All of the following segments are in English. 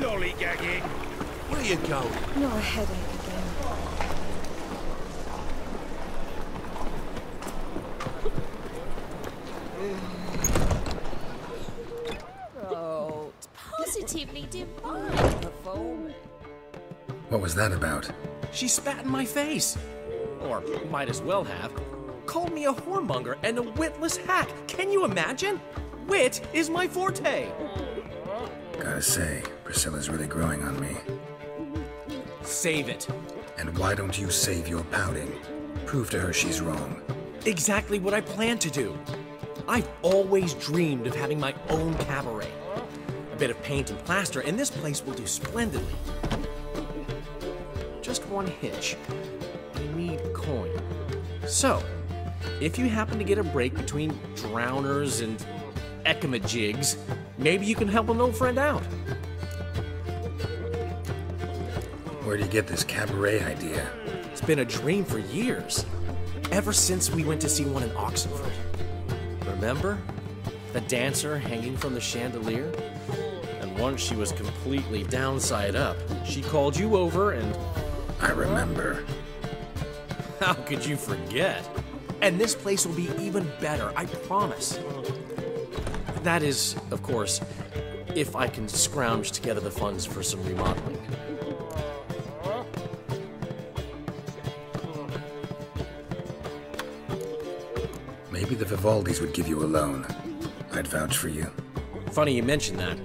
Lollygagging. Where you going? Not a headache again. Oh, it's positively divine performance. What was that about? She spat in my face. Or might as well have. Called me a whoremonger and a witless hack. Can you imagine? Wit is my forte. Gotta say, Priscilla's really growing on me. Save it. And why don't you save your pouting? Prove to her she's wrong. Exactly what I plan to do. I've always dreamed of having my own cabaret. A bit of paint and plaster, and this place will do splendidly. Just one hitch. I need coin. So, if you happen to get a break between drowners and ekamajigs, maybe you can help an old friend out. Where do you get this cabaret idea? It's been a dream for years. Ever since we went to see one in Oxenford. Remember? The dancer hanging from the chandelier? And once she was completely downside up, she called you over and... I remember. How could you forget? And this place will be even better, I promise. That is, of course, if I can scrounge together the funds for some remodeling. Maybe the Vivaldis would give you a loan. I'd vouch for you. Funny you mention that.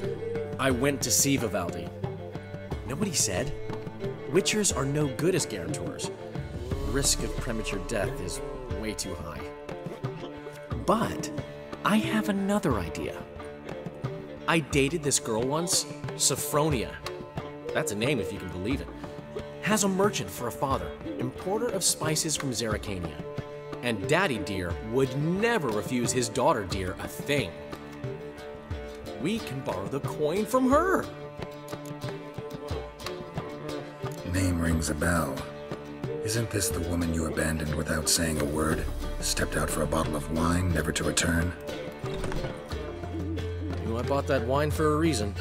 I went to see Vivaldi. Nobody said. Witchers are no good as guarantors. The risk of premature death is way too high. But I have another idea. I dated this girl once, Sophronia. That's a name if you can believe it. Has a merchant for a father, importer of spices from Zerrikania. And Daddy Dear would never refuse his daughter Dear a thing. We can borrow the coin from her. Name rings a bell. Isn't this the woman you abandoned without saying a word? Stepped out for a bottle of wine, never to return? You know, I bought that wine for a reason.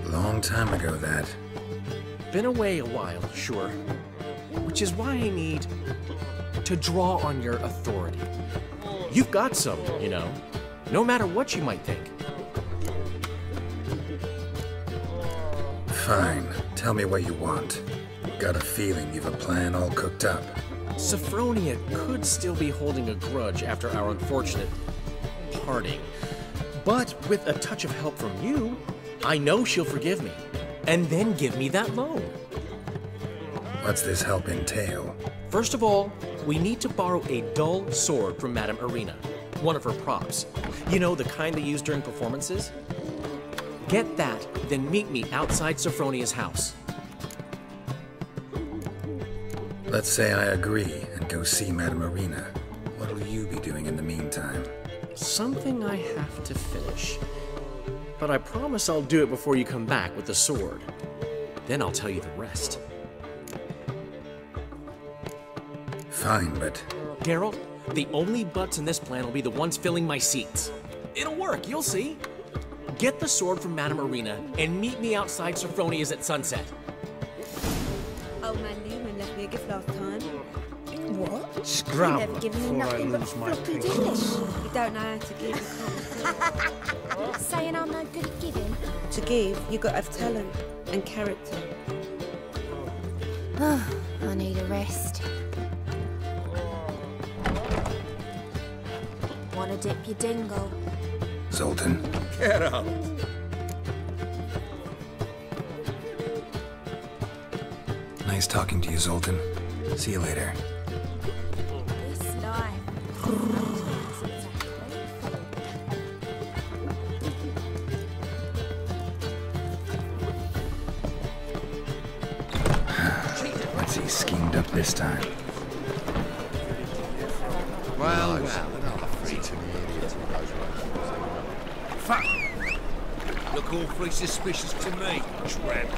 Long time ago, that. Been away a while, sure. Which is why I need to draw on your authority. You've got some, you know, no matter what you might think. Fine. Tell me what you want. Got a feeling you've a plan all cooked up. Sophronia could still be holding a grudge after our unfortunate parting. But with a touch of help from you, I know she'll forgive me. And then give me that loan. What's this help entail? First of all, we need to borrow a dull sword from Madame Irina, one of her props. You know, the kind they use during performances? Get that, then meet me outside Sophronia's house. Let's say I agree and go see Madame Irina. What'll you be doing in the meantime? Something I have to finish. But I promise I'll do it before you come back with the sword. Then I'll tell you the rest. Fine, but... Geralt, the only butts in this plan will be the ones filling my seats. It'll work, you'll see. Get the sword from Madame Irina and meet me outside Sophronia's at sunset. Old man Newman left me a gift last time. What? Scrub Never given me before I nothing but lose my floppy peace. dish. You don't know how to give. Saying I'm no good at giving? To give, you got to have talent and character. I need a rest. Wanna dip your dingle? Zoltan? Get up. Nice talking to you, Zoltan. See you later. This life. What's he schemed up this time? Well, fuck! Look awfully suspicious to me, tramp.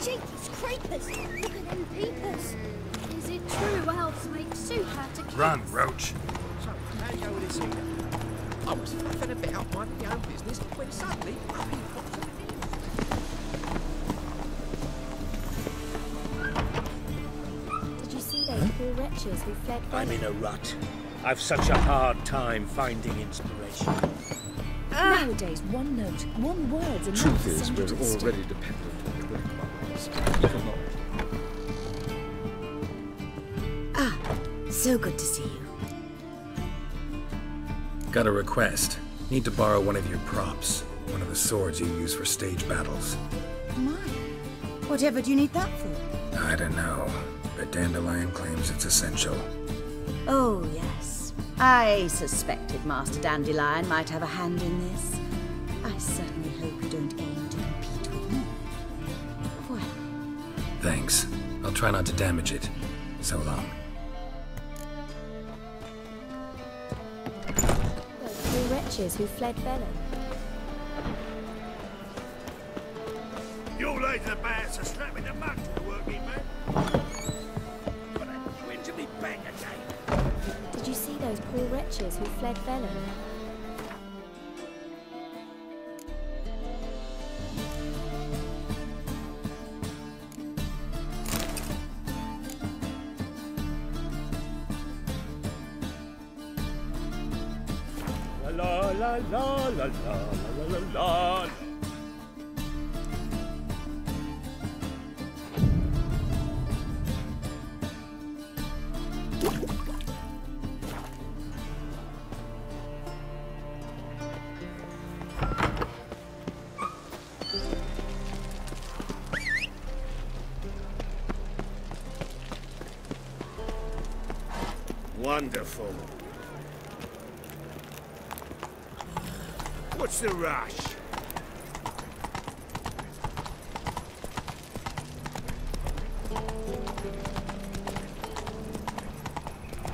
Jeepers creepers! Look at them peepers! Is it True elves make soup out of kids. Run, Roach. So, how you go with this here? I was fluffing about minding my own business when suddenly up he pops in. Did you see those poor wretches who fled I'm in a rut. I've such a hard time finding inspiration. Nowadays, one note, one word's enough. Truth to is, send you we're to the stake. already dependent on the Black Markets. Even though So good to see you. Got a request. Need to borrow one of your props. One of the swords you use for stage battles. My. Whatever do you need that for? I don't know, but Dandelion claims it's essential. Oh, yes. I suspected Master Dandelion might have a hand in this. I certainly hope you don't aim to compete with me. Well, Thanks. I'll try not to damage it. So long. Those poor wretches who fled Velen. You laid the bats are slapping the mud to the working man. But you into me bang again. Did you see those poor wretches who fled Velen? La la la la la la la la. Wonderful. What's the rush?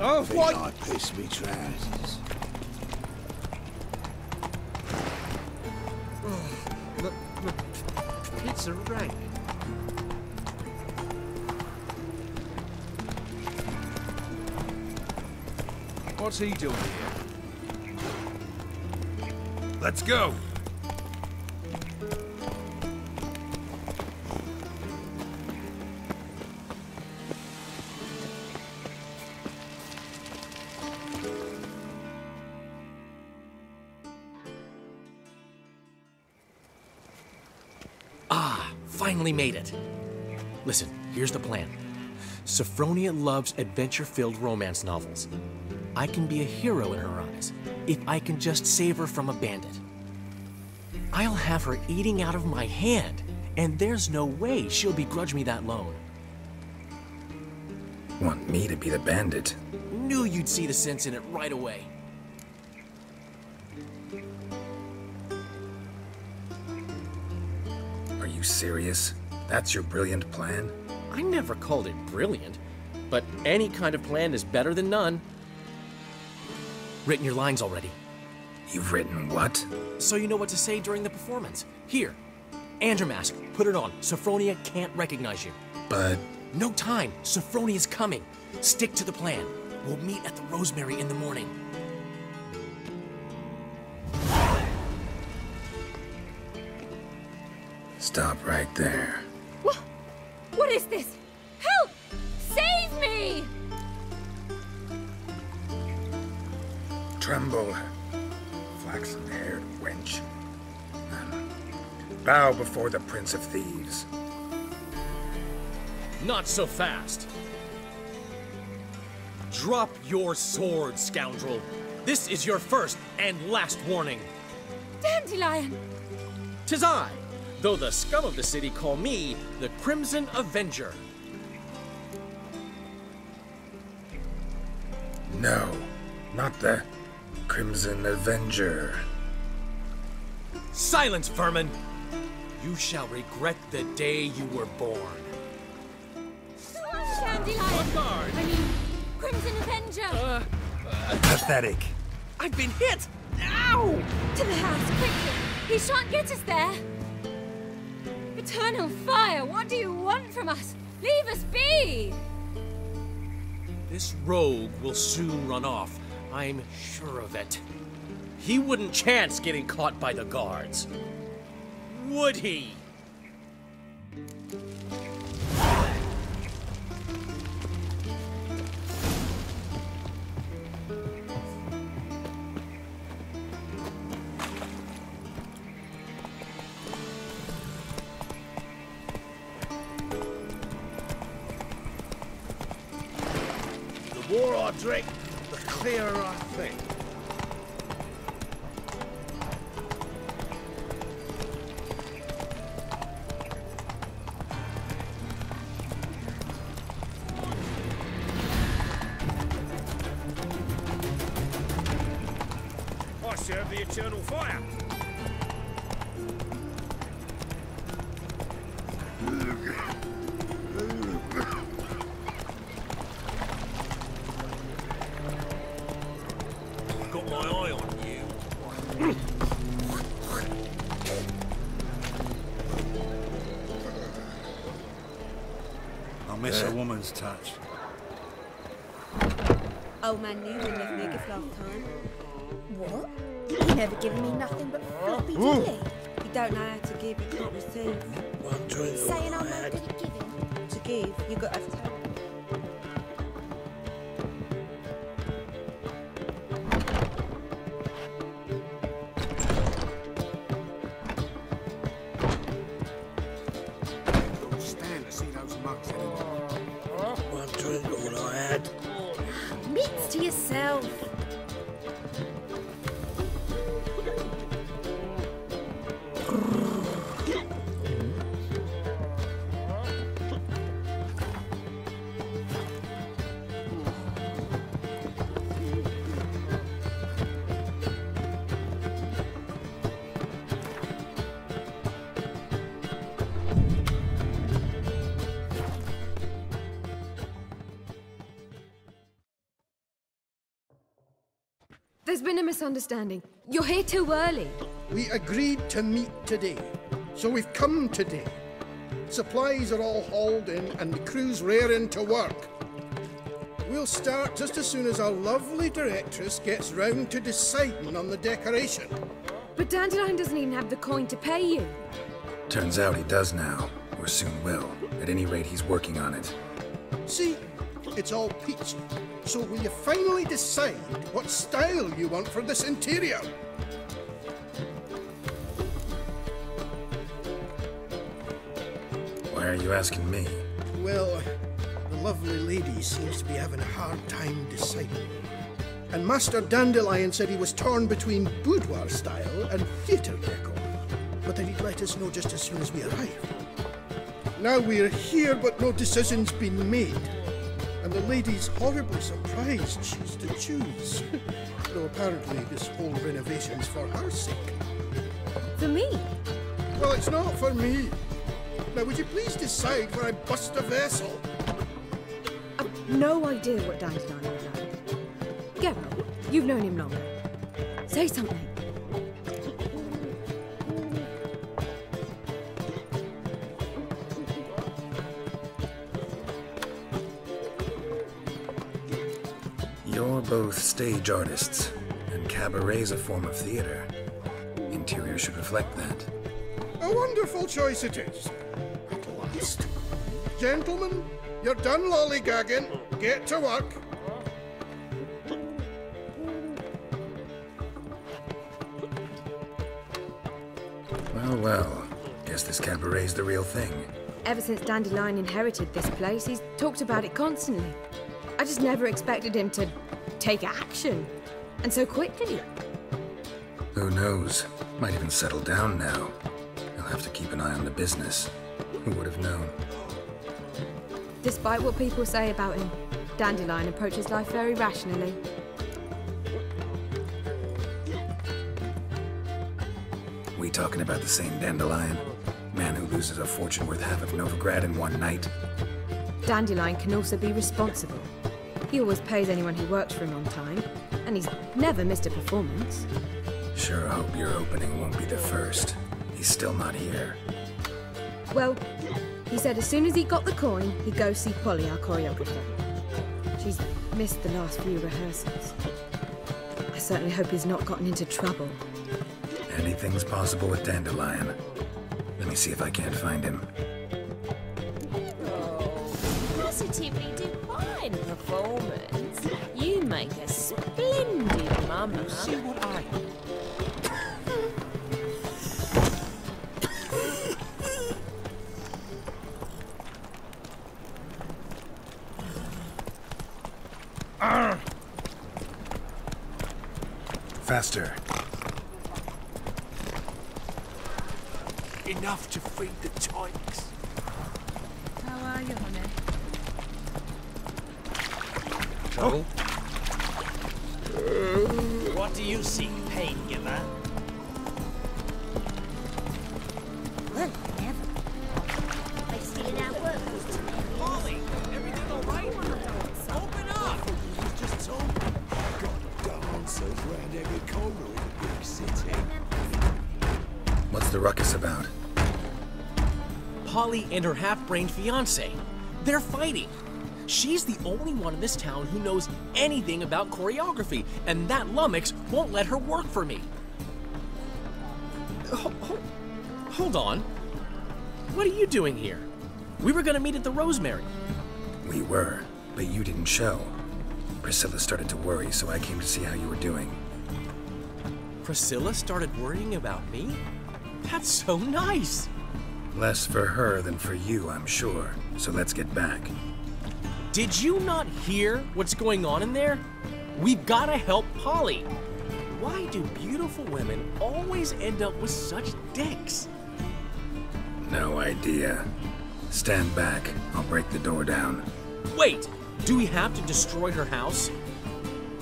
Oh, what? I piss me trousers. It's a rank. What's he doing here? Let's go. Finally made it. Listen, here's the plan. Sophronia loves adventure-filled romance novels. I can be a hero in her eyes if I can just save her from a bandit. I'll have her eating out of my hand, and there's no way she'll begrudge me that loan. Want me to be the bandit? Knew you'd see the sense in it right away. Are you serious? That's your brilliant plan? I never called it brilliant, but any kind of plan is better than none. Written your lines already, You've written what? so you know what to say during the performance. Here, Andromask, put it on. Sophronia can't recognize you. But No time. Sophronia's coming. Stick to the plan. We'll meet at the Rosemary in the morning. stop right there. What is this? Help! Save me! Tremble, flaxen-haired wench. Bow before the Prince of Thieves. Not so fast. Drop your sword, scoundrel. This is your first and last warning. Dandelion! 'Tis I, though the scum of the city call me the Crimson Avenger. No, not the Crimson Avenger. Silence, vermin! You shall regret the day you were born. Dandelion! Guard! I mean, Crimson Avenger! Pathetic. I've been hit! Ow! To the house, quickly! He shan't get us there! Eternal fire, what do you want from us? Leave us be! This rogue will soon run off. I'm sure of it. He wouldn't chance getting caught by the guards. Would he? The more I drink, the clearer I think. I serve the eternal fire. Got my eye on you. I miss a woman's touch. Old man, you wouldn't have me a gift last time. What? You never given me nothing but floppy dilly. You don't know how to give, you can't receive. One drink Saying I'm no good at giving. To give, you got to have to. Don't stand to see those mugs anymore. One drink all I had. Meats to yourself. There's been a misunderstanding. You're here too early. We agreed to meet today, so we've come today. Supplies are all hauled in and the crew's raring to work. We'll start just as soon as our lovely directress gets round to deciding on the decoration. But Dandelion doesn't even have the coin to pay you. Turns out he does now, or soon will. At any rate, he's working on it. See, it's all peachy. So will you finally decide what style you want for this interior? Why are you asking me? Well, the lovely lady seems to be having a hard time deciding. And Master Dandelion said he was torn between boudoir style and theatre decor, but that he'd let us know just as soon as we arrived. Now we're here, but no decision's been made. And the lady's horribly surprised she's to choose. Though apparently this whole renovation's for her sake. For me? Well, it's not for me. Now, would you please decide where I bust a vessel? I've no idea what Dandelion would like. Geralt, you've known him longer. Say something. You're both stage artists, and cabaret's a form of theater. Interior should reflect that. A wonderful choice it is. At last. Gentlemen, you're done lollygagging. Get to work. Well, well. Guess this cabaret's the real thing. Ever since Dandelion inherited this place, he's talked about it constantly. I just never expected him to take action. And so quickly. Who knows? Might even settle down now. He'll have to keep an eye on the business. Who would have known? Despite what people say about him, Dandelion approaches life very rationally. We talking about the same Dandelion? Man who loses a fortune worth half of Novigrad in one night? Dandelion can also be responsible. He always pays anyone who works for him on time, and he's never missed a performance. Sure hope your opening won't be the first. He's still not here. Well, he said as soon as he got the coin, he'd go see Polly, our choreographer. She's missed the last few rehearsals. I certainly hope he's not gotten into trouble. Anything's possible with Dandelion. Let me see if I can't find him. Positively divine performance. You make a splendid mama. See what I... Faster. Enough to feed the tykes. How are you, honey? Trouble? What do you seek, pain giver? Well, never. I see it at work. Polly, everything all right? Open up! He's just told me. Got dancers round every corner in the big city. What's the ruckus about? Polly and her half-brained fiancé. They're fighting. She's the only one in this town who knows anything about choreography, and that lummox won't let her work for me. Hold on. What are you doing here? We were gonna meet at the Rosemary. We were, but you didn't show. Priscilla started to worry, so I came to see how you were doing. Priscilla started worrying about me? That's so nice. Less for her than for you, I'm sure. So let's get back. Did you not hear what's going on in there? We've got to help Polly. Why do beautiful women always end up with such dicks? No idea. Stand back. I'll break the door down. Wait, do we have to destroy her house?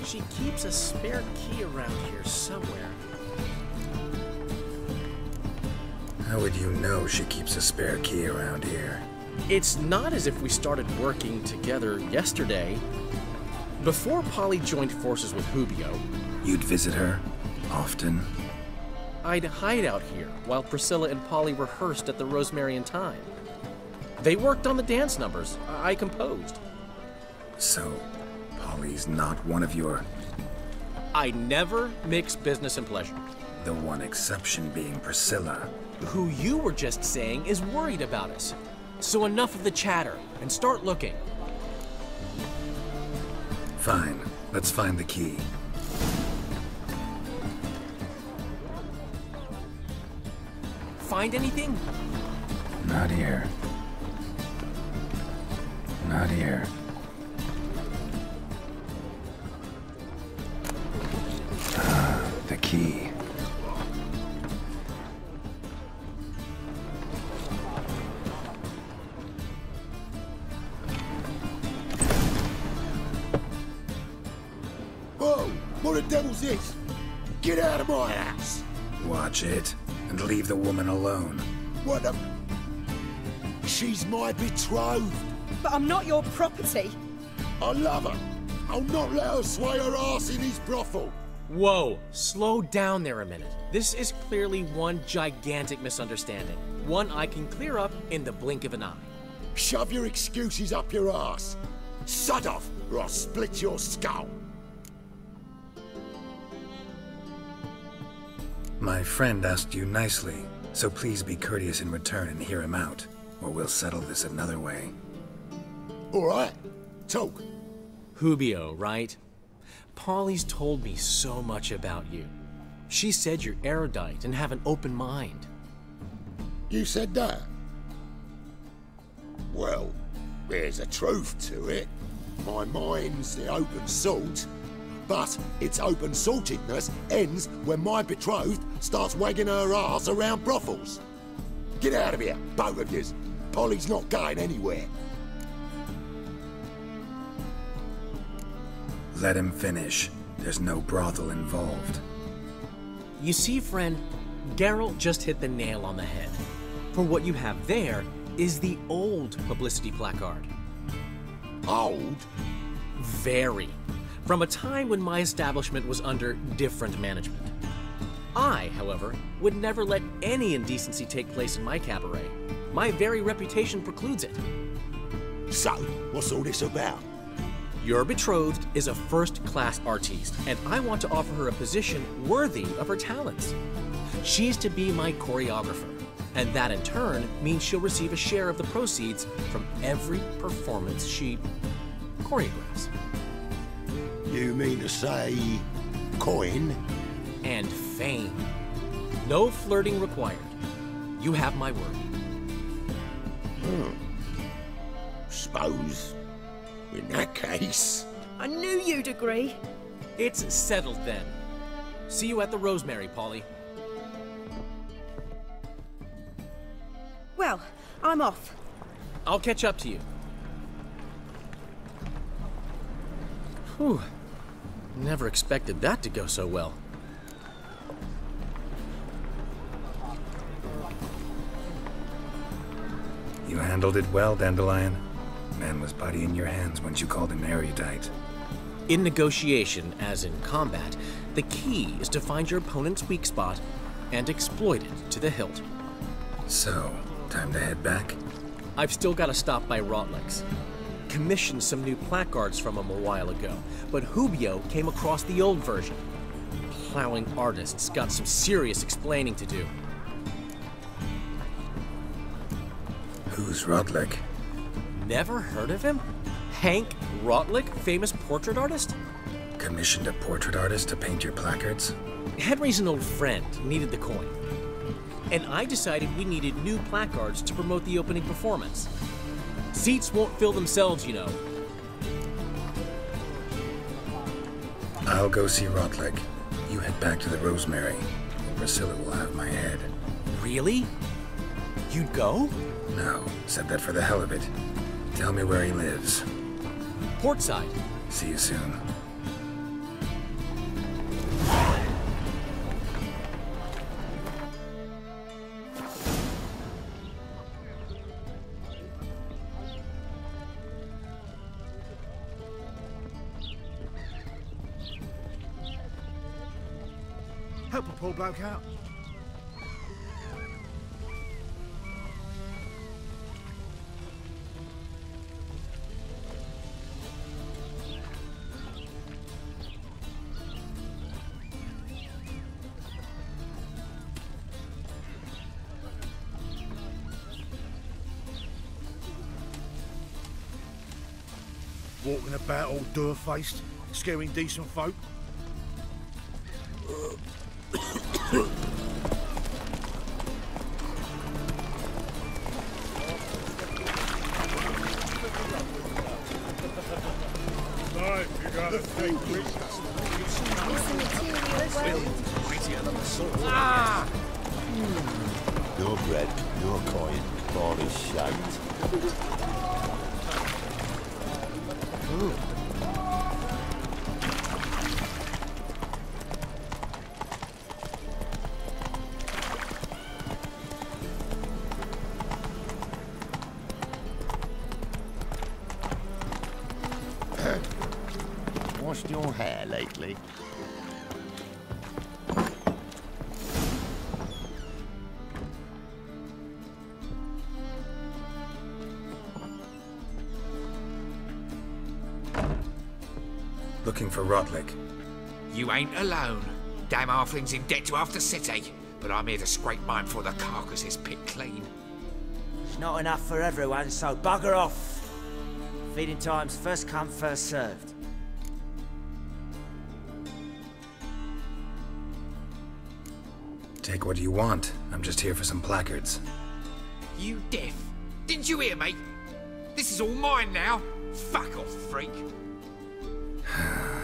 She keeps a spare key around here somewhere. How would you know she keeps a spare key around here? It's not as if we started working together yesterday. Before Polly joined forces with Hubio, You'd visit her? Often? I'd hide out here while Priscilla and Polly rehearsed at the Rosemary and Thyme. They worked on the dance numbers I composed. So, Polly's not one of your... I never mix business and pleasure. The one exception being Priscilla. Who you were just saying is worried about us. So enough of the chatter, and start looking. Fine. Let's find the key. Find anything? Not here. Not here. Ah, the key. Whoa! What the devil's this? Get out of my house! Watch it, and leave the woman alone. What the... She's my betrothed. But I'm not your property. I love her. I'll not let her sway her ass in his brothel. Whoa, slow down there a minute. This is clearly one gigantic misunderstanding. One I can clear up in the blink of an eye. Shove your excuses up your ass. Sod off, or I'll split your skull. My friend asked you nicely, so please be courteous in return and hear him out, or we'll settle this another way. All right, talk. Hubio, right? Polly's told me so much about you. She said you're erudite and have an open mind. You said that? Well, there's a truth to it. My mind's the open salt, but its open saltedness ends when my betrothed starts wagging her ass around brothels. Get out of here, both of yous. Polly's not going anywhere. Let him finish. There's no brothel involved. You see, friend, Geralt just hit the nail on the head. For what you have there is the old publicity placard. Old? Very. From a time when my establishment was under different management. I, however, would never let any indecency take place in my cabaret. My very reputation precludes it. So, what's all this about? Your betrothed is a first-class artiste, and I want to offer her a position worthy of her talents. She's to be my choreographer, and that in turn means she'll receive a share of the proceeds from every performance she choreographs. You mean to say coin? And fame. No flirting required. You have my word. Suppose, in that case... I knew you'd agree. It's settled then. See you at the Rosemary, Polly. Well, I'm off. I'll catch up to you. Whew. Never expected that to go so well. You handled it well, Dandelion. Man was body in your hands once you called him erudite. In negotiation, as in combat, the key is to find your opponent's weak spot and exploit it to the hilt. So, time to head back? I've still got to stop by Rotlick's. Commissioned some new placards from him a while ago, but Hubio came across the old version. Plowing artists got some serious explaining to do. Who's Rotlick? Never heard of him? Hank Rotlick, famous portrait artist? Commissioned a portrait artist to paint your placards? Henry's an old friend, needed the coin. And I decided we needed new placards to promote the opening performance. Seats won't fill themselves, you know. I'll go see Rotlick. You head back to the Rosemary. Priscilla will have my head. Really? You'd go? No, said that for the hell of it. Tell me where he lives. Portside. See you soon. Help a poor bloke out. Walking about all door-faced, scaring decent folk. No bread, no coin, all is shite. Washed your hair lately? Looking for Rotlick. You ain't alone. Damn halfling's in debt to half the city, but I'm here to scrape mine before the carcass is picked clean. It's not enough for everyone, so bugger off. Feeding time's first come, first served. Take what you want. I'm just here for some placards. You deaf? Didn't you hear me? This is all mine now. Fuck off, freak.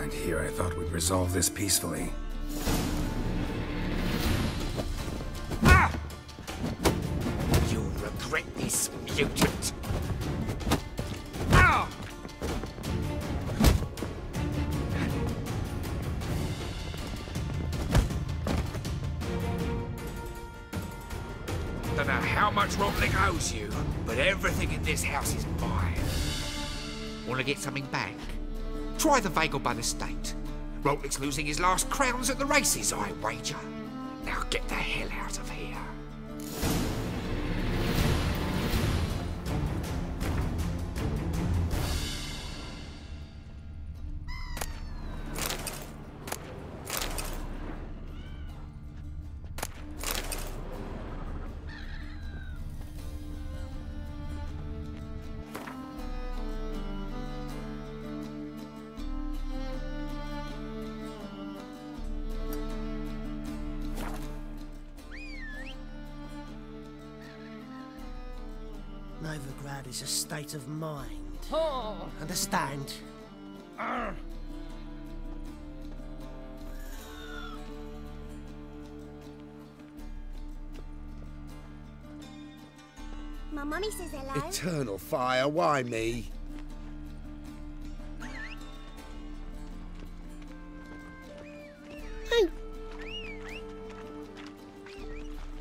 And here I thought we'd resolve this peacefully. Ah! You'll regret this, mutant. Ah! Don't know how much Rotlick owes you, but everything in this house is mine. Want to get something back? Try the Vagelbun estate. Rotlick's losing his last crowns at the races, I wager. Now get the hell out of here. Novigrad is a state of mind. Oh. Understand? My mummy says hello. Eternal fire, why me?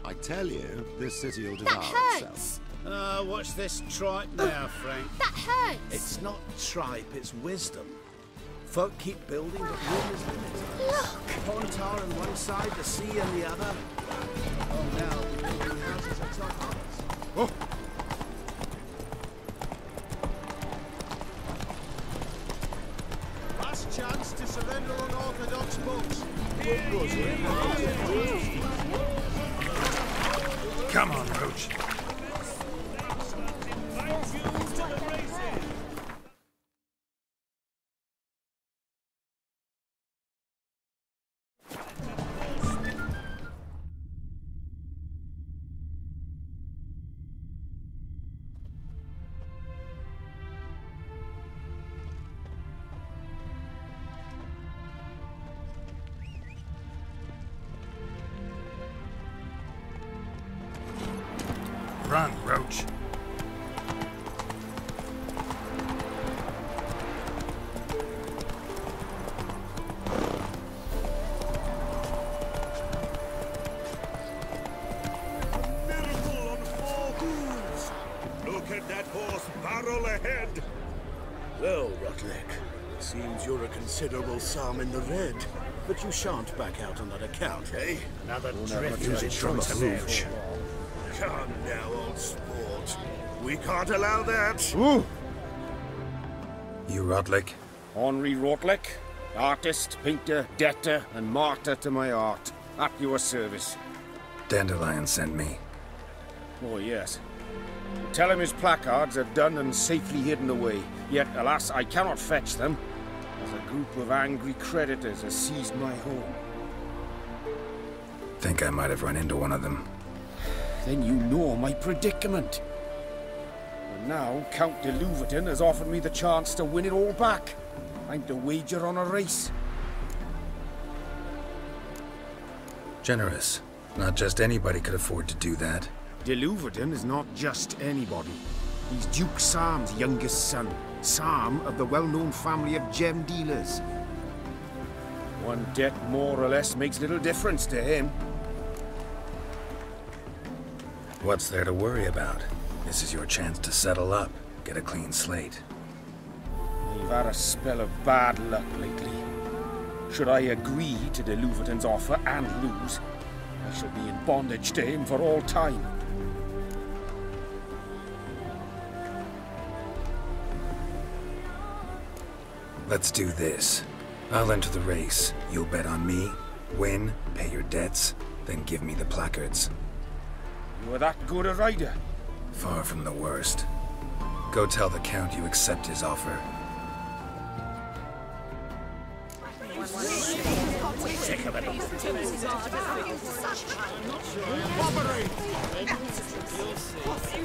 I tell you, this city will devour itself. Watch this tripe now, Frank. That hurts. It's not tripe, it's wisdom. Folk keep building, but room is limited. Look! Pontar on one side, the sea on the other. Oh, now we're building houses on top of us. Oh. Last chance to surrender unorthodox books. Come on, Roach. Run, Roach. Look at that horse barrel ahead! Well, Rutlick, seems you're a considerable sum in the red. But you shan't back out on that account, eh? Another drift from Rouge. Come now, old sport. We can't allow that! Ooh. You Rotlick? Henri Rotlick, artist, painter, debtor, and martyr to my art. At your service. Dandelion sent me. Oh, yes. Tell him his placards are done and safely hidden away. Yet, alas, I cannot fetch them, as a group of angry creditors has seized my home. Think I might have run into one of them. Then you know my predicament. And now, Count de Louverton has offered me the chance to win it all back. I'm to wager on a race. Generous. Not just anybody could afford to do that. De Louverton is not just anybody. He's Duke Sam's youngest son. Sam of the well-known family of gem dealers. One debt more or less makes little difference to him. What's there to worry about? This is your chance to settle up, get a clean slate. I've had a spell of bad luck lately. Should I agree to de Louverton's offer and lose, I shall be in bondage to him for all time. Let's do this. I'll enter the race. You'll bet on me, win, pay your debts, then give me the placards. You are that good a rider? Far from the worst. Go tell the Count you accept his offer. Sick of it. You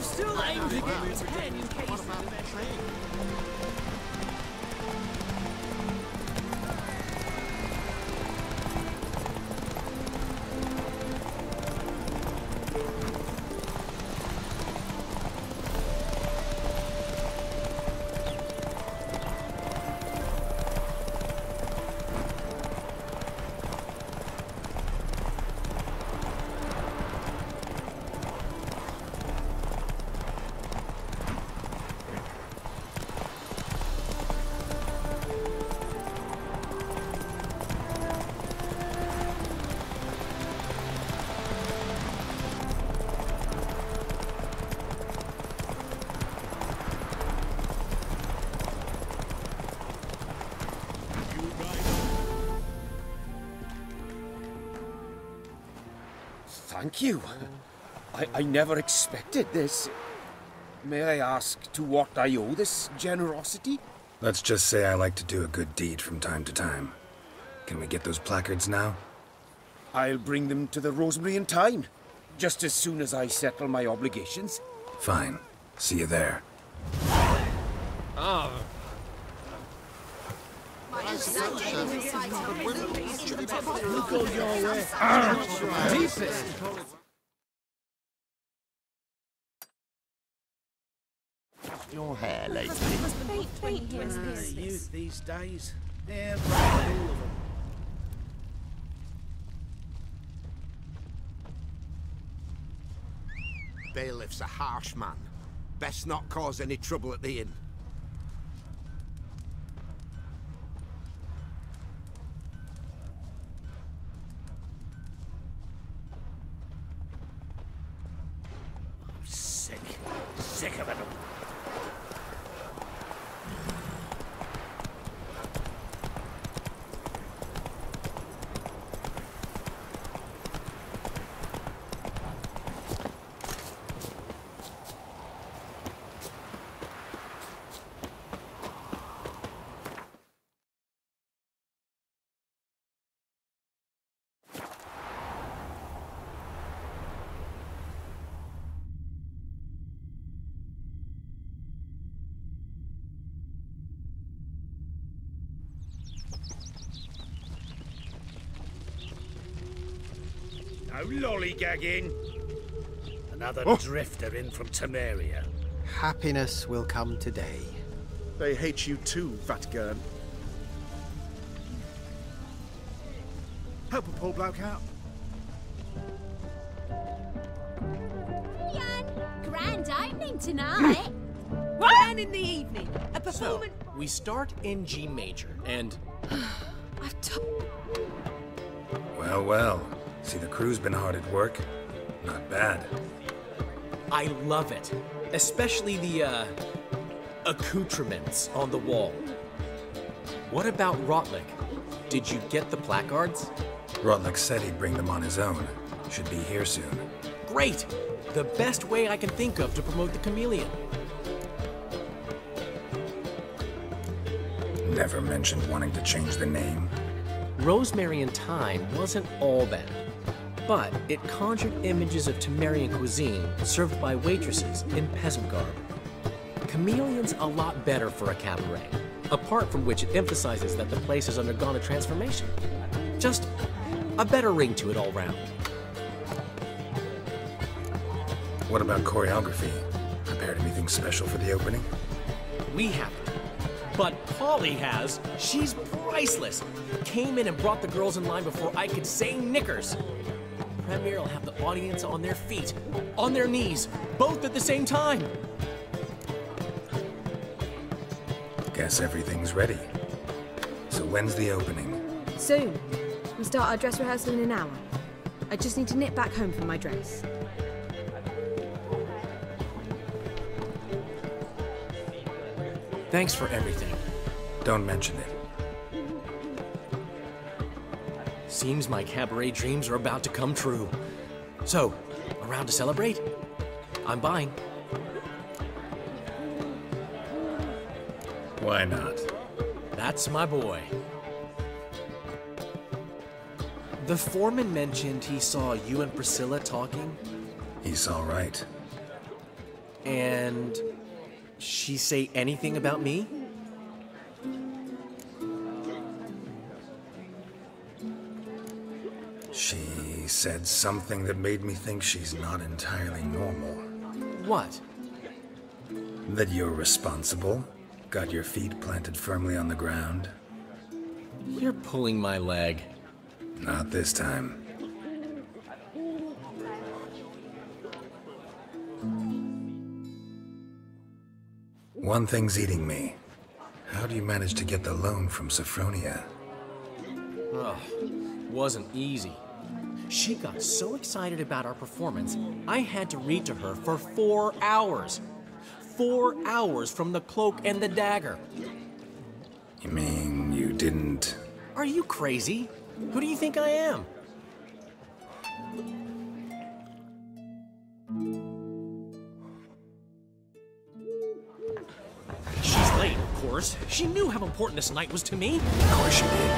still aim to get me to 10 in case of that train. Thank you. I never expected this. May I ask to what I owe this generosity? Let's just say I like to do a good deed from time to time. Can we get those placards now? I'll bring them to the Rosemary in time, just as soon as I settle my obligations. Fine. See you there. Oh. Your hair lately. Youth these days. They're full of them. Bailiff's a harsh man. Best not cause any trouble at the inn. Sick. Sick of it. No lollygagging. Another drifter in from Temeria. Happiness will come today. They hate you too, Vatgern. Help a poor bloke out. Jan, grand opening tonight. Grand in the evening. A performance. So, we start in G major, and... Well, well. See, the crew's been hard at work. Not bad. I love it. Especially the, accoutrements on the wall. What about Rotlick? Did you get the placards? Rotlick said he'd bring them on his own. Should be here soon. Great! The best way I can think of to promote the chameleon. Never mentioned wanting to change the name. Rosemary and Thyme wasn't all bad, but it conjured images of Temerian cuisine served by waitresses in peasant garb. Chameleon's a lot better for a cabaret, apart from which it emphasizes that the place has undergone a transformation. Just a better ring to it all round. What about choreography? Prepared anything special for the opening? We haven't. But Polly has. She's priceless. Came in and brought the girls in line before I could say knickers. Premier will have the audience on their feet, on their knees, both at the same time. Guess everything's ready. So when's the opening? Soon. We start our dress rehearsal in an hour. I just need to nip back home for my dress. Thanks for everything. Don't mention it. Seems my cabaret dreams are about to come true. So, around to celebrate? I'm buying. Why not? That's my boy. The foreman mentioned he saw you and Priscilla talking. He's all right. And she say anything about me? She said something that made me think she's not entirely normal. What? That you're responsible, got your feet planted firmly on the ground. You're pulling my leg. Not this time. One thing's eating me. How do you manage to get the loan from Sophronia? Ugh, wasn't easy. She got so excited about our performance, I had to read to her for 4 hours. 4 hours from the Cloak and the Dagger. You mean you didn't... Are you crazy? Who do you think I am? She's late, of course. She knew how important this night was to me. Of course she did.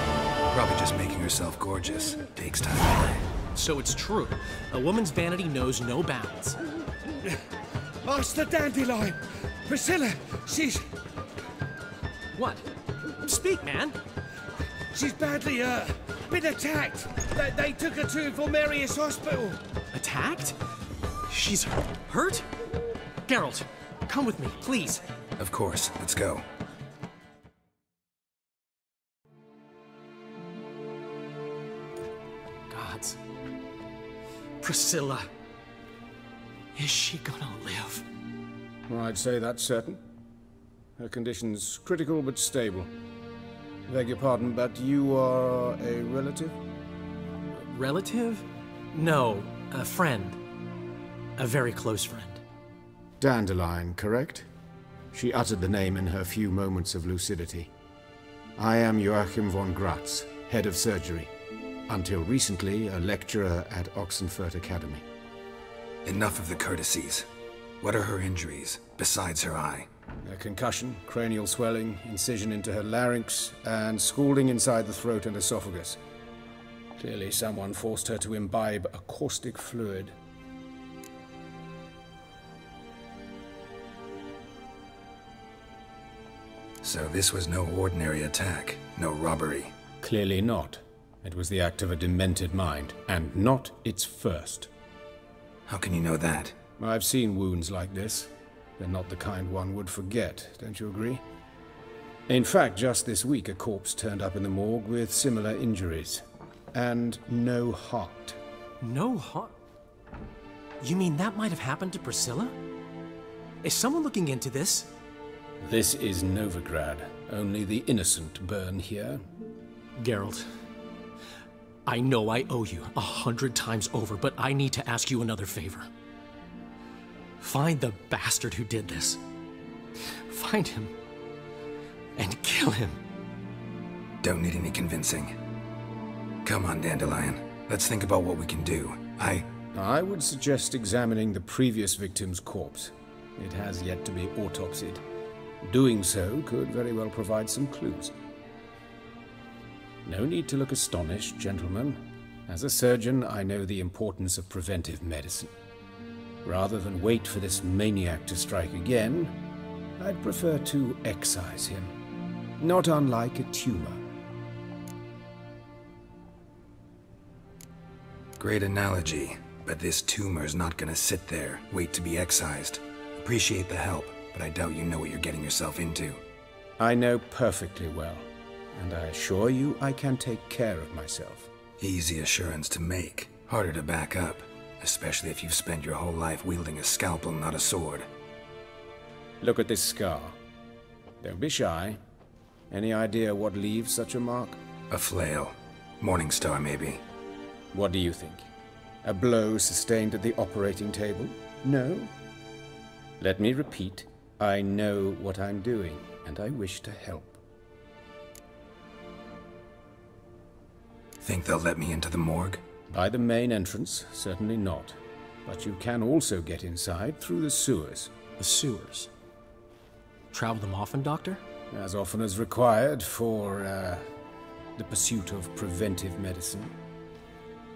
Probably just making herself gorgeous. Takes time. So it's true. A woman's vanity knows no bounds. Master Dandelion! Priscilla, she's... What? Speak, man! She's badly, been attacked. They took her to Vulmerius Hospital. Attacked? She's hurt? Geralt, come with me, please. Of course, let's go. Gods. Priscilla. Is she gonna live? I'd say that's certain. Her condition's critical but stable. Beg your pardon, but you are a relative? Relative? No, a friend. A very close friend. Dandelion, correct? She uttered the name in her few moments of lucidity. I am Joachim von Gratz, head of surgery. Until recently, a lecturer at Oxenfurt Academy. Enough of the courtesies. What are her injuries, besides her eye? A concussion, cranial swelling, incision into her larynx, and scalding inside the throat and esophagus. Clearly someone forced her to imbibe a caustic fluid. So this was no ordinary attack, no robbery. Clearly not. It was the act of a demented mind, and not its first. How can you know that? I've seen wounds like this. They're not the kind one would forget, don't you agree? In fact, just this week a corpse turned up in the morgue with similar injuries. And no heart. No heart? You mean that might have happened to Priscilla? Is someone looking into this? This is Novigrad. Only the innocent burn here. Geralt, I know I owe you 100 times over, but I need to ask you another favor. Find the bastard who did this. Find him and kill him. Don't need any convincing. Come on, Dandelion. Let's think about what we can do. I would suggest examining the previous victim's corpse. It has yet to be autopsied. Doing so could very well provide some clues. No need to look astonished, gentlemen. As a surgeon, I know the importance of preventive medicine. Rather than wait for this maniac to strike again, I'd prefer to excise him. Not unlike a tumor. Great analogy, but this tumor's not gonna sit there, wait to be excised. Appreciate the help, but I doubt you know what you're getting yourself into. I know perfectly well, and I assure you I can take care of myself. Easy assurance to make, harder to back up, especially if you've spent your whole life wielding a scalpel, not a sword. Look at this scar. Don't be shy. Any idea what leaves such a mark? A flail. Morningstar, maybe. What do you think? A blow sustained at the operating table? No? Let me repeat. I know what I'm doing, and I wish to help. Think they'll let me into the morgue? By the main entrance, certainly not. But you can also get inside through the sewers. The sewers? Travel them often, Doctor? As often as required for, the pursuit of preventive medicine.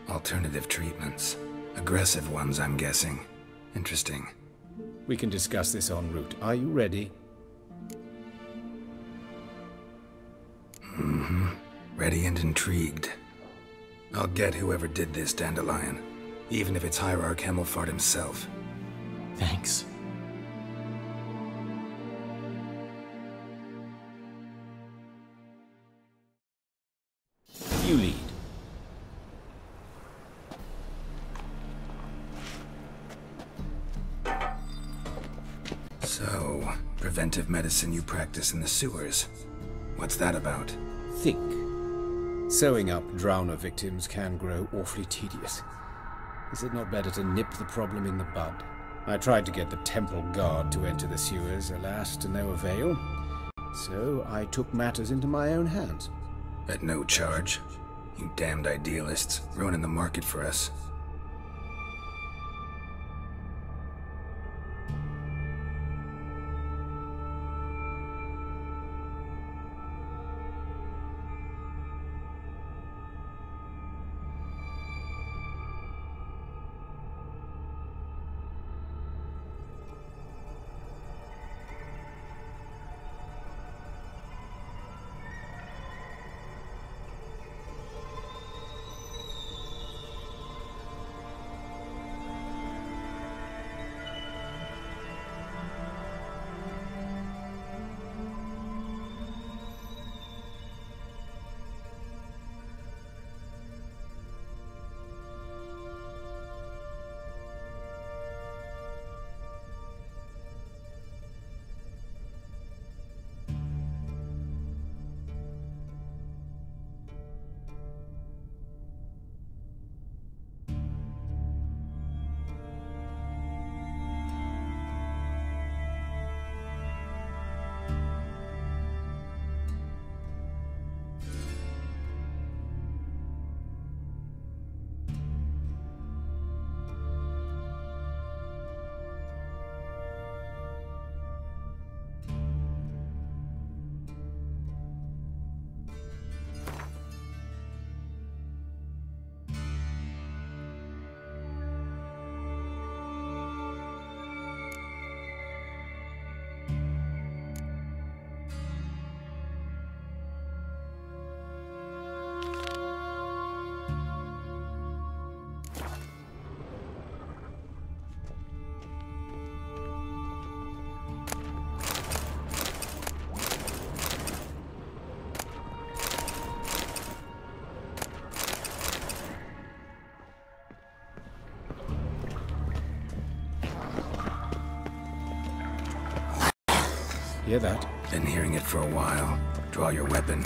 Alternative treatments. Aggressive ones, I'm guessing. Interesting. We can discuss this en route. Are you ready? Mm-hmm. Ready and intrigued. I'll get whoever did this, Dandelion. Even if it's Hierarch Hemmelfart himself. Thanks. You lead. So, preventive medicine you practice in the sewers. What's that about? Think. Sewing up drowner victims can grow awfully tedious. Is it not better to nip the problem in the bud? I tried to get the temple guard to enter the sewers, alas, to no avail. So I took matters into my own hands. At no charge. You damned idealists, ruining the market for us. Hear that? Been hearing it for a while. Draw your weapon.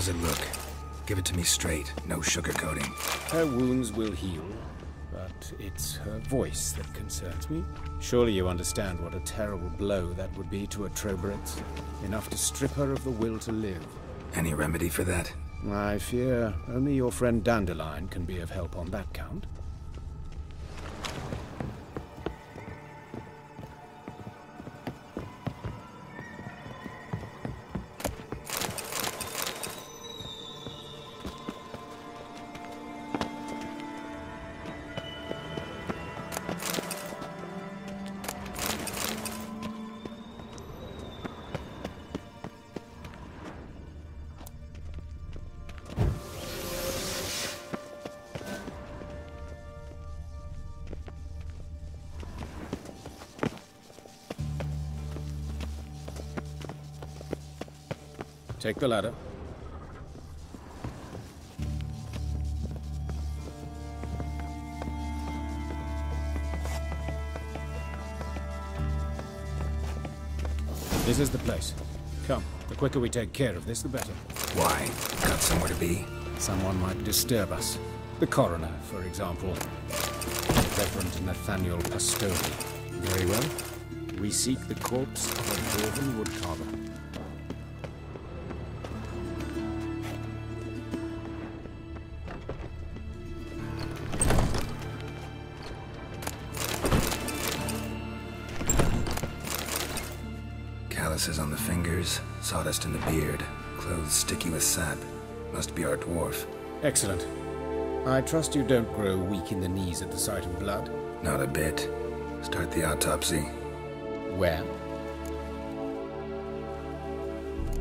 How's it look? Give it to me straight, no sugarcoating. Her wounds will heal, but it's her voice that concerns me. Surely you understand what a terrible blow that would be to a Trobreitz. Enough to strip her of the will to live. Any remedy for that? I fear only your friend Dandelion can be of help on that count. Take the ladder. This is the place. Come, the quicker we take care of this, the better. Why? Got somewhere to be? Someone might disturb us. The coroner, for example. Reverend Nathaniel Pastoni. Very well. We seek the corpse of a dwarven woodcarver. Calluses on the fingers, sawdust in the beard, clothes sticky with sap. Must be our dwarf. Excellent. I trust you don't grow weak in the knees at the sight of blood? Not a bit. Start the autopsy. Where?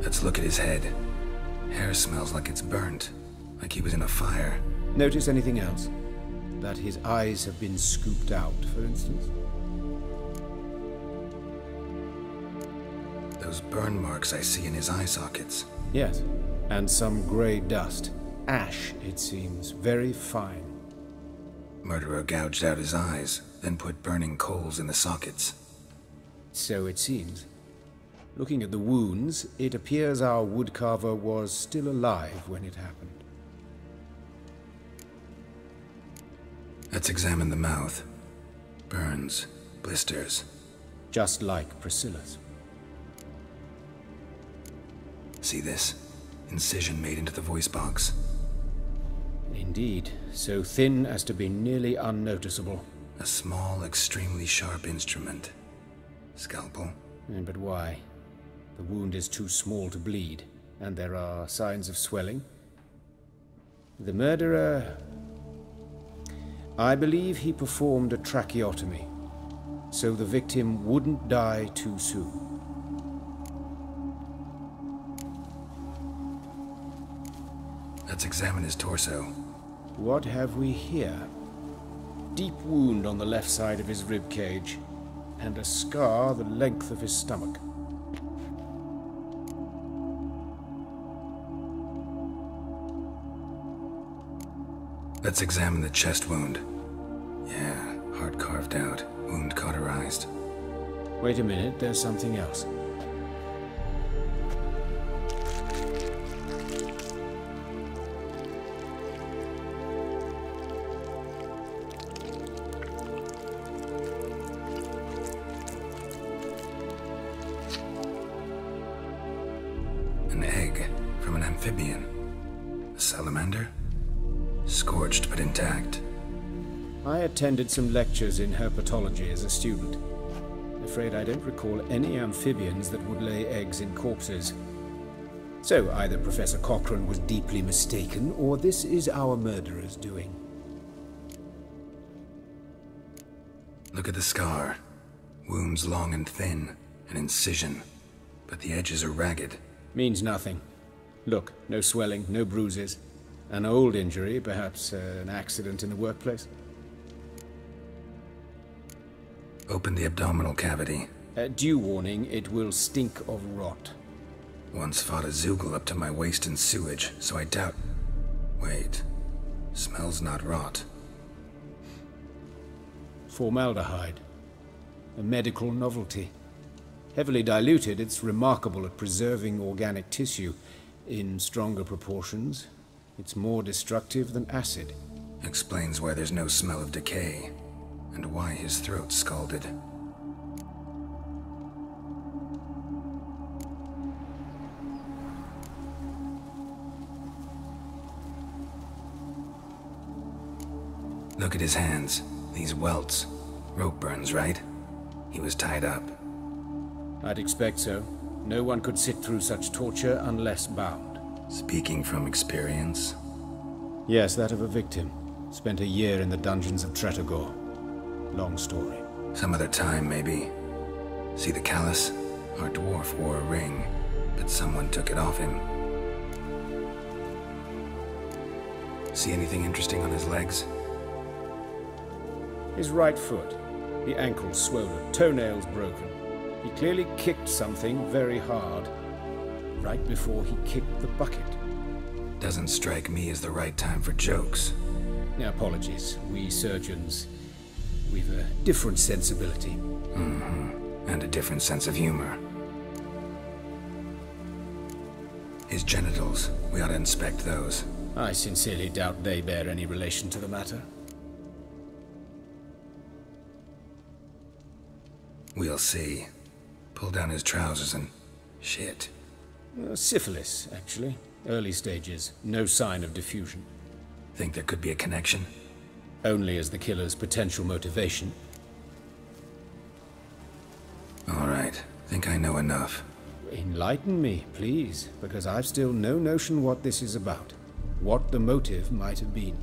Let's look at his head. Hair smells like it's burnt, like he was in a fire. Notice anything else? That his eyes have been scooped out, for instance? Those burn marks I see in his eye sockets. Yes, and some grey dust. Ash, it seems, very fine. Murderer gouged out his eyes, then put burning coals in the sockets. So it seems. Looking at the wounds, it appears our woodcarver was still alive when it happened. Let's examine the mouth. Burns, blisters. Just like Priscilla's. See this? Incision made into the voice box. Indeed, so thin as to be nearly unnoticeable. A small, extremely sharp instrument. Scalpel? But why? The wound is too small to bleed, and there are signs of swelling. The murderer... I believe he performed a tracheotomy, so the victim wouldn't die too soon. Let's examine his torso. What have we here? Deep wound on the left side of his rib cage, and a scar the length of his stomach. Let's examine the chest wound. Yeah, heart carved out, wound cauterized. Wait a minute, there's something else. An egg from an amphibian. A salamander? Scorched but intact. I attended some lectures in herpetology as a student. Afraid I don't recall any amphibians that would lay eggs in corpses. So either Professor Cochrane was deeply mistaken, or this is our murderer's doing. Look at the scar. Wounds long and thin, an incision. But the edges are ragged. Means nothing. Look, no swelling, no bruises. An old injury, perhaps an accident in the workplace. Open the abdominal cavity. Due warning, it will stink of rot. Once fought a Zoogle up to my waist in sewage, so I doubt... Wait. Smells not rot. Formaldehyde. A medical novelty. Heavily diluted, it's remarkable at preserving organic tissue. In stronger proportions, it's more destructive than acid. Explains why there's no smell of decay, and why his throat's scalded. Look at his hands. These welts. Rope burns, right? He was tied up. I'd expect so. No one could sit through such torture unless bound. Speaking from experience? Yes, that of a victim. Spent a year in the dungeons of Tretogor. Long story. Some other time, maybe. See the callus? Our dwarf wore a ring, but someone took it off him. See anything interesting on his legs? His right foot. The ankle swollen, toenails broken. He clearly kicked something very hard, right before he kicked the bucket. Doesn't strike me as the right time for jokes. Apologies. We surgeons, we've a different sensibility. And a different sense of humor. His genitals, we ought to inspect those. I sincerely doubt they bear any relation to the matter. We'll see. Pull down his trousers and... shit. Syphilis, actually. Early stages. No sign of diffusion. Think there could be a connection? Only as the killer's potential motivation. All right. Think I know enough. Enlighten me, please, because I've still no notion what this is about. What the motive might have been.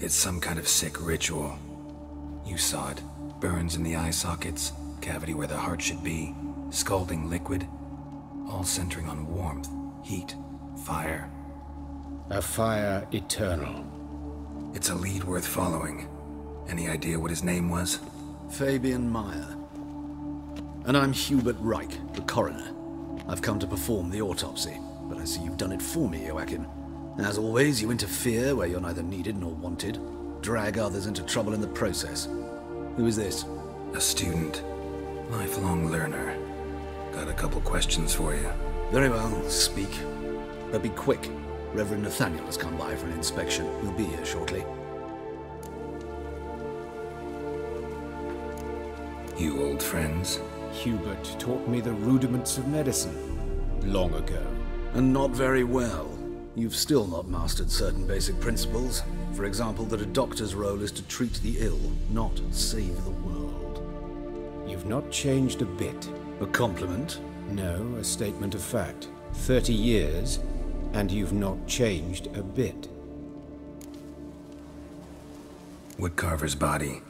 It's some kind of sick ritual. You saw it. Burns in the eye sockets, cavity where the heart should be, scalding liquid, all centering on warmth, heat, fire. A fire eternal. It's a lead worth following. Any idea what his name was? Fabian Meyer. And I'm Hubert Reich, the coroner. I've come to perform the autopsy, but I see you've done it for me, Joachim. As always, you interfere where you're neither needed nor wanted, drag others into trouble in the process. Who is this? A student. Lifelong learner. Got a couple questions for you. Very well, speak. But be quick. Reverend Nathaniel has come by for an inspection. He'll be here shortly. You old friends? Hubert taught me the rudiments of medicine long ago. And not very well. You've still not mastered certain basic principles. For example, that a doctor's role is to treat the ill, not save the world. You've not changed a bit. A compliment? No, a statement of fact. 30 years, and you've not changed a bit. Woodcarver's body.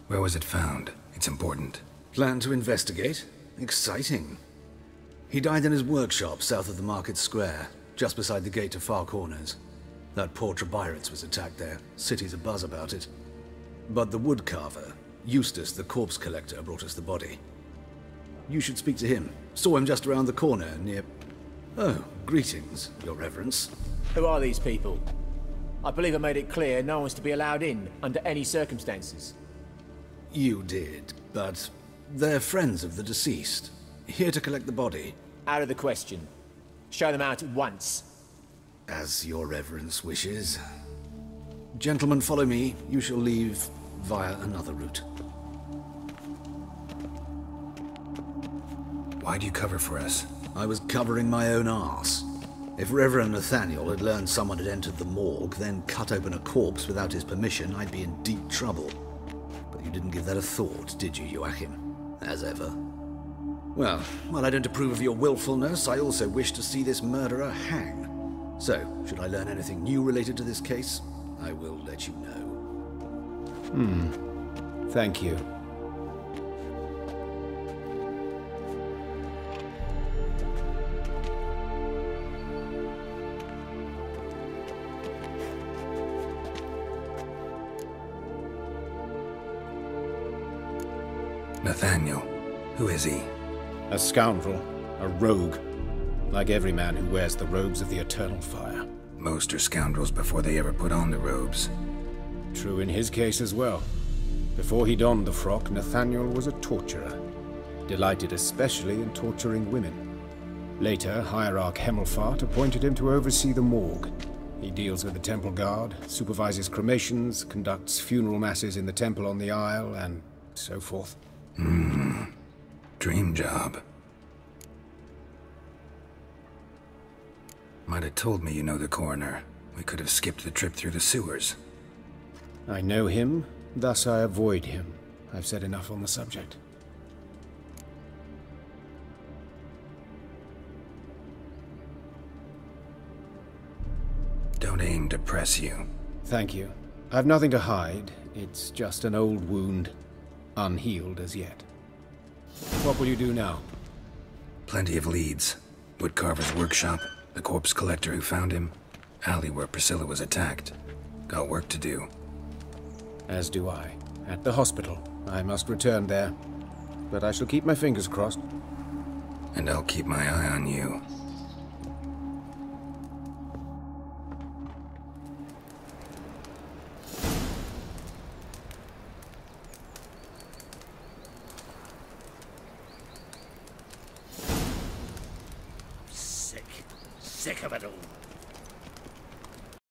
Where was it found? It's important. Plan to investigate? Exciting. He died in his workshop south of the market square, just beside the gate to Far Corners. That poor Trebyritz was attacked there. City's abuzz about it. But the woodcarver, Eustace the corpse collector, brought us the body. You should speak to him. Saw him just around the corner near... Oh, greetings, Your Reverence. Who are these people? I believe I made it clear no one's to be allowed in under any circumstances. You did, but they're friends of the deceased. Here to collect the body. Out of the question. Show them out at once. As Your Reverence wishes. Gentlemen, follow me. You shall leave via another route. Why do you cover for us? I was covering my own arse. If Reverend Nathaniel had learned someone had entered the morgue, then cut open a corpse without his permission, I'd be in deep trouble. But you didn't give that a thought, did you, Joachim? As ever. Well, while I don't approve of your willfulness, I also wish to see this murderer hang. So, should I learn anything new related to this case, I will let you know. Thank you. Nathaniel. Who is he? A scoundrel. A rogue. Like every man who wears the robes of the Eternal Fire. Most are scoundrels before they ever put on the robes. True in his case as well. Before he donned the frock, Nathaniel was a torturer. Delighted especially in torturing women. Later, Hierarch Hemmelfart appointed him to oversee the morgue. He deals with the temple guard, supervises cremations, conducts funeral masses in the temple on the Isle, and so forth. Dream job. Might have told me you know the coroner. We could have skipped the trip through the sewers. I know him, thus I avoid him. I've said enough on the subject. Don't aim to press you. Thank you. I've nothing to hide. It's just an old wound, unhealed as yet. What will you do now? Plenty of leads. Woodcarver's workshop, the corpse collector who found him, alley where Priscilla was attacked. Got work to do. As do I. At the hospital. I must return there. But I shall keep my fingers crossed. And I'll keep my eye on you. Sick of it all.